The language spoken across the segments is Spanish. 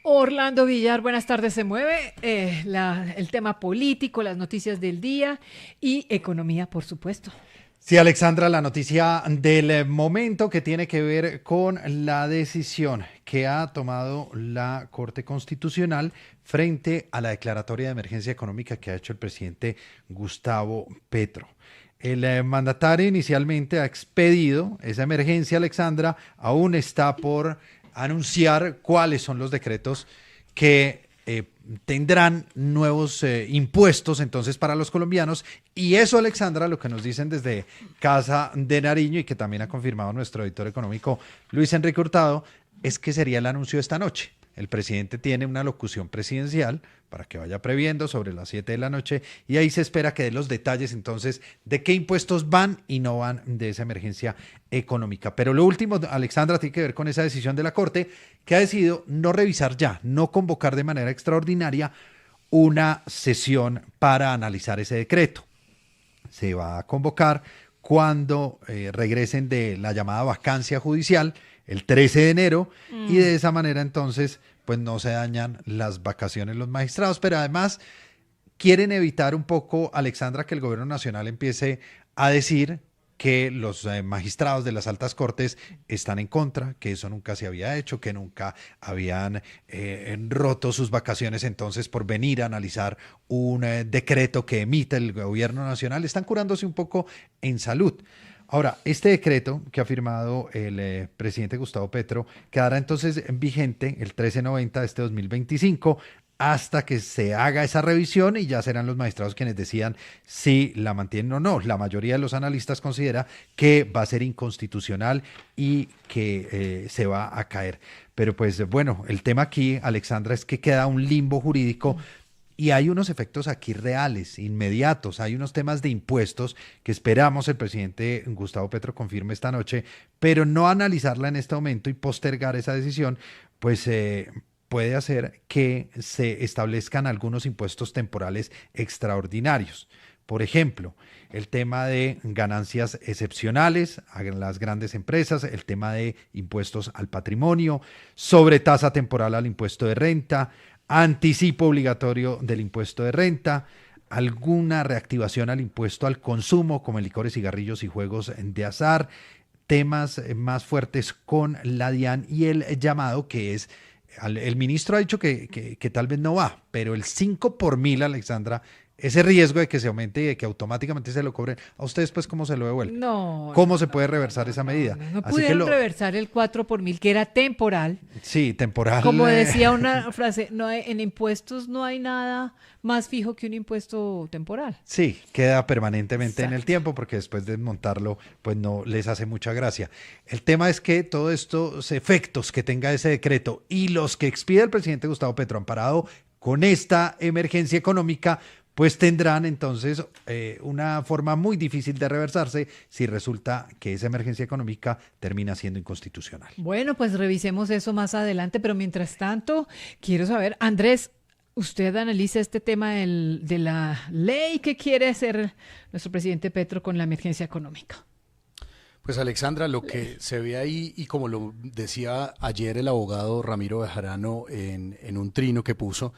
Orlando Villar, buenas tardes. Se mueve el tema político, las noticias del día y economía, por supuesto. Sí, Alexandra, la noticia del momento que tiene que ver con la decisión que ha tomado la Corte Constitucional frente a la declaratoria de emergencia económica que ha hecho el presidente Gustavo Petro. El mandatario inicialmente ha expedido esa emergencia, Alexandra, aún está por anunciar cuáles son los decretos que tendrán nuevos impuestos entonces para los colombianos, y eso, Alexandra, lo que nos dicen desde Casa de Nariño y que también ha confirmado nuestro editor económico Luis Enrique Hurtado, es que sería el anuncio de esta noche. El presidente tiene una locución presidencial para que vaya previendo sobre las 7 de la noche y ahí se espera que dé los detalles entonces de qué impuestos van y no van de esa emergencia económica. Pero lo último, Alexandra, tiene que ver con esa decisión de la Corte que ha decidido no revisar ya, no convocar de manera extraordinaria una sesión para analizar ese decreto. Se va a convocar cuando regresen de la llamada vacancia judicial el 13 de enero y de esa manera entonces pues no se dañan las vacaciones los magistrados, pero además quieren evitar un poco, Alexandra, que el gobierno nacional empiece a decir que los magistrados de las altas cortes están en contra, que eso nunca se había hecho, que nunca habían roto sus vacaciones entonces por venir a analizar un decreto que emite el gobierno nacional. Están curándose un poco en salud. Ahora, este decreto que ha firmado el presidente Gustavo Petro quedará entonces vigente el 1390 de este 2025 hasta que se haga esa revisión y ya serán los magistrados quienes decidan si la mantienen o no. La mayoría de los analistas considera que va a ser inconstitucional y que se va a caer. Pero pues bueno, el tema aquí, Alexandra, es que queda un limbo jurídico. Y hay unos efectos aquí reales, inmediatos, hay unos temas de impuestos que esperamos el presidente Gustavo Petro confirme esta noche, pero no analizarla en este momento y postergar esa decisión, pues puede hacer que se establezcan algunos impuestos temporales extraordinarios. Por ejemplo, el tema de ganancias excepcionales a las grandes empresas, el tema de impuestos al patrimonio, sobretasa temporal al impuesto de renta, anticipo obligatorio del impuesto de renta, alguna reactivación al impuesto al consumo, como en licores, cigarrillos y juegos de azar, temas más fuertes con la DIAN y el llamado que es, el ministro ha dicho que tal vez no va, pero el 5 por mil, Alexandra, ese riesgo de que se aumente y de que automáticamente se lo cobren, ¿a ustedes pues cómo se lo devuelven? No, ¿Cómo no, se no, puede no, reversar esa no, medida? no, no Así que pudieron reversar el 4 por mil, que era temporal. sí, temporal. Como decía una frase, no hay, en impuestos no hay nada más fijo que un impuesto temporal. Sí, queda permanentemente en el Exacto. tiempo porque después de desmontarlo, pues no les hace mucha gracia. El tema es que todos estos efectos que tenga ese decreto y los que expide el presidente Gustavo Petro amparado con esta emergencia económica, pues tendrán entonces una forma muy difícil de reversarse si resulta que esa emergencia económica termina siendo inconstitucional. Bueno, pues revisemos eso más adelante, pero mientras tanto, quiero saber, Andrés, usted analiza este tema de la ley que quiere hacer nuestro presidente Petro con la emergencia económica. Pues Alexandra, lo que se ve ahí, y como lo decía ayer el abogado Ramiro Bejarano en un trino que puso,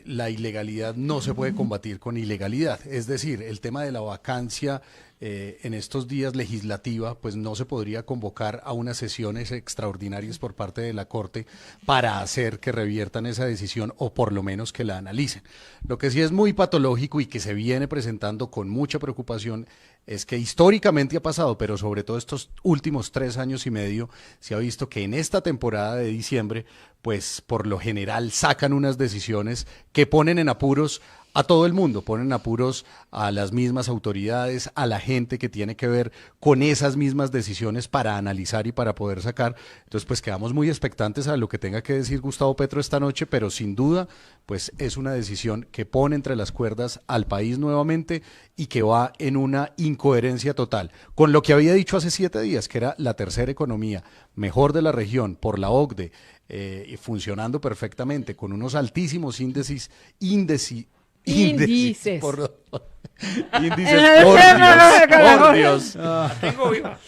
la ilegalidad no se puede combatir con ilegalidad. Es decir, el tema de la vacancia en estos días legislativa, pues no se podría convocar a unas sesiones extraordinarias por parte de la Corte para hacer que reviertan esa decisión o por lo menos que la analicen. Lo que sí es muy patológico y que se viene presentando con mucha preocupación es que históricamente ha pasado, pero sobre todo estos últimos 3 años y medio, se ha visto que en esta temporada de diciembre, pues por lo general sacan unas decisiones que ponen en apuros a todo el mundo, ponen en apuros a las mismas autoridades, a la gente que tiene que ver con esas mismas decisiones para analizar y para poder sacar. Entonces, pues quedamos muy expectantes a lo que tenga que decir Gustavo Petro esta noche, pero sin duda, pues es una decisión que pone entre las cuerdas al país nuevamente y que va en una incoherencia total con lo que había dicho hace 7 días, que era la tercera economía mejor de la región por la OCDE, funcionando perfectamente, con unos altísimos índices Índices. Índices, por Dios. Tengo viva.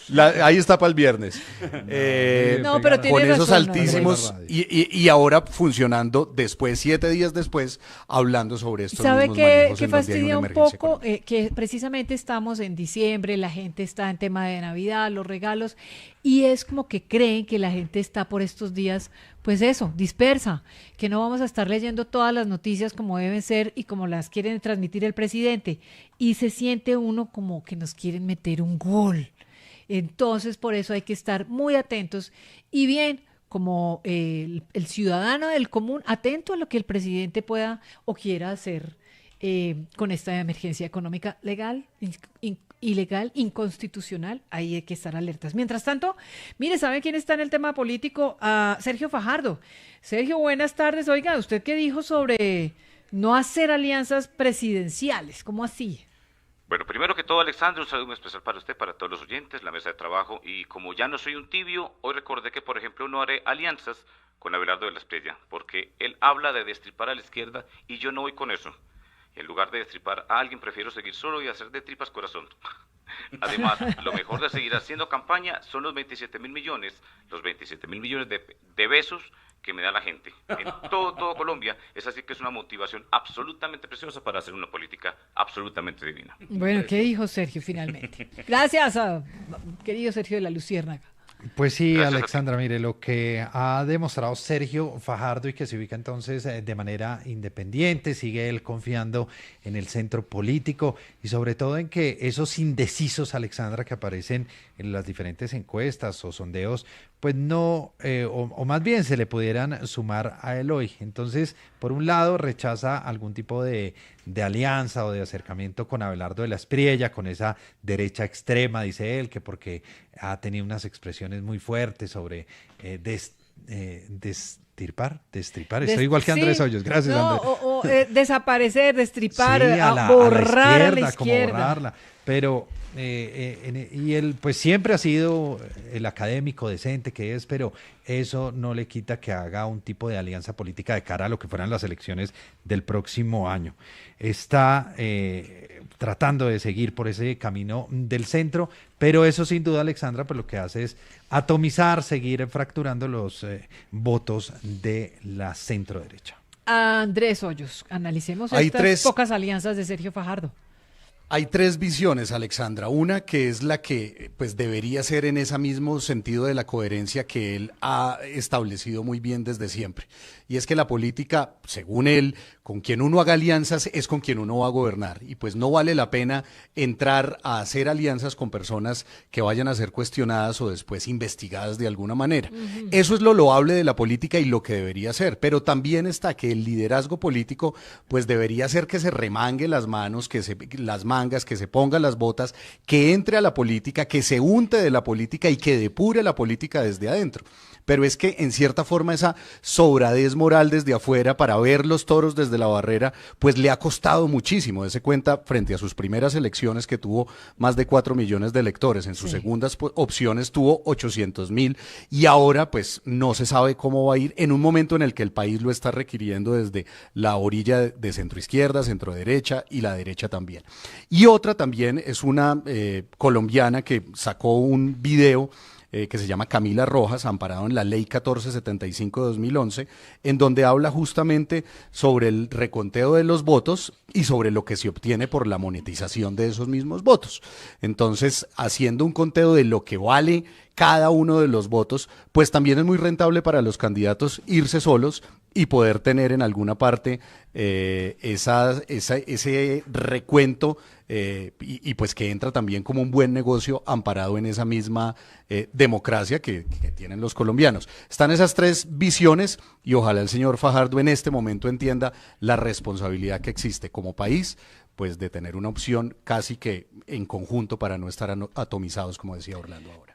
Ahí está para el viernes. No, pero tiene con esos razón, altísimos y ahora funcionando después, 7 días después, hablando sobre estos ¿Sabe mismos qué manejos en donde hay fastidia una un emergencia poco? económica. Que precisamente estamos en diciembre, la gente está en tema de Navidad, los regalos, y es como que creen que la gente está por estos días, pues eso, dispersa, que no vamos a estar leyendo todas las noticias como deben ser y como las quieren transmitir el presidente, y se siente uno como que nos quieren meter un gol. Entonces, por eso hay que estar muy atentos y bien, como el ciudadano del común, atento a lo que el presidente pueda o quiera hacer con esta emergencia económica legal, ilegal, inconstitucional. Ahí hay que estar alertas. Mientras tanto, mire, ¿sabe quién está en el tema político? Sergio Fajardo. Sergio, buenas tardes. Oiga, ¿usted qué dijo sobre no hacer alianzas presidenciales? ¿Cómo así? Bueno, primero que todo, Alexandra, un saludo muy especial para usted, para todos los oyentes, la mesa de trabajo. Y como ya no soy un tibio, hoy recordé que, por ejemplo, no haré alianzas con Abelardo de la Espriella, porque él habla de destripar a la izquierda y yo no voy con eso. Y en lugar de destripar a alguien, prefiero seguir solo y hacer de tripas corazón. Además, lo mejor de seguir haciendo campaña son los 27.000 millones, de besos que me da la gente. En todo Colombia, es así que es una motivación absolutamente preciosa para hacer una política absolutamente divina. Bueno, ¿qué dijo Sergio finalmente? Gracias, querido Sergio de la Luciérnaga. Pues sí, Gracias Alexandra, mire, lo que ha demostrado Sergio Fajardo y que se ubica entonces de manera independiente, sigue él confiando en el centro político y sobre todo en que esos indecisos, Alexandra, que aparecen en las diferentes encuestas o sondeos, pues no, o más bien se le pudieran sumar a él hoy. Entonces, por un lado, rechaza algún tipo de alianza o de acercamiento con Abelardo de la Espriella, con esa derecha extrema, dice él, que porque ha tenido unas expresiones muy fuertes sobre destripar, estoy igual que Andrés Hoyos, gracias no, Andrés. o desaparecer, destripar, Sí, borrar a la como izquierda. borrarla, pero y él pues siempre ha sido el académico decente que es, pero eso no le quita que haga un tipo de alianza política de cara a lo que fueran las elecciones del próximo año. Está tratando de seguir por ese camino del centro, pero eso sin duda, Alexandra, pues lo que hace es atomizar, seguir fracturando los votos de la centro derecha. Andrés Hoyos, analicemos estas pocas alianzas de Sergio Fajardo. Hay 3 visiones, Alexandra. Una que es la que pues debería ser en ese mismo sentido de la coherencia que él ha establecido muy bien desde siempre. Y es que la política, según él, con quien uno haga alianzas es con quien uno va a gobernar. Y pues no vale la pena entrar a hacer alianzas con personas que vayan a ser cuestionadas o después investigadas de alguna manera. Eso es lo loable de la política y lo que debería ser. Pero también está que el liderazgo político pues debería ser que se remangue las manos, las mangas, que se ponga las botas, que entre a la política, que se unte de la política y que depure la política desde adentro. Pero es que en cierta forma esa sobradez moral desde afuera para ver los toros desde la barrera, pues le ha costado muchísimo. Dese cuenta frente a sus primeras elecciones que tuvo más de 4 millones de electores, en sus segundas opciones tuvo 800.000 y ahora pues no se sabe cómo va a ir en un momento en el que el país lo está requiriendo desde la orilla de centroizquierda, centroderecha y la derecha también. Y otra también es una colombiana que sacó un video que se llama Camila Rojas, amparado en la Ley 1475 de 2011, en donde habla justamente sobre el reconteo de los votos y sobre lo que se obtiene por la monetización de esos mismos votos. Entonces, haciendo un conteo de lo que vale cada uno de los votos, pues también es muy rentable para los candidatos irse solos y poder tener en alguna parte ese recuento y pues que entra también como un buen negocio amparado en esa misma democracia que tienen los colombianos. Están esas 3 visiones y ojalá el señor Fajardo en este momento entienda la responsabilidad que existe como país, pues de tener una opción casi que en conjunto para no estar atomizados, como decía Orlando ahora.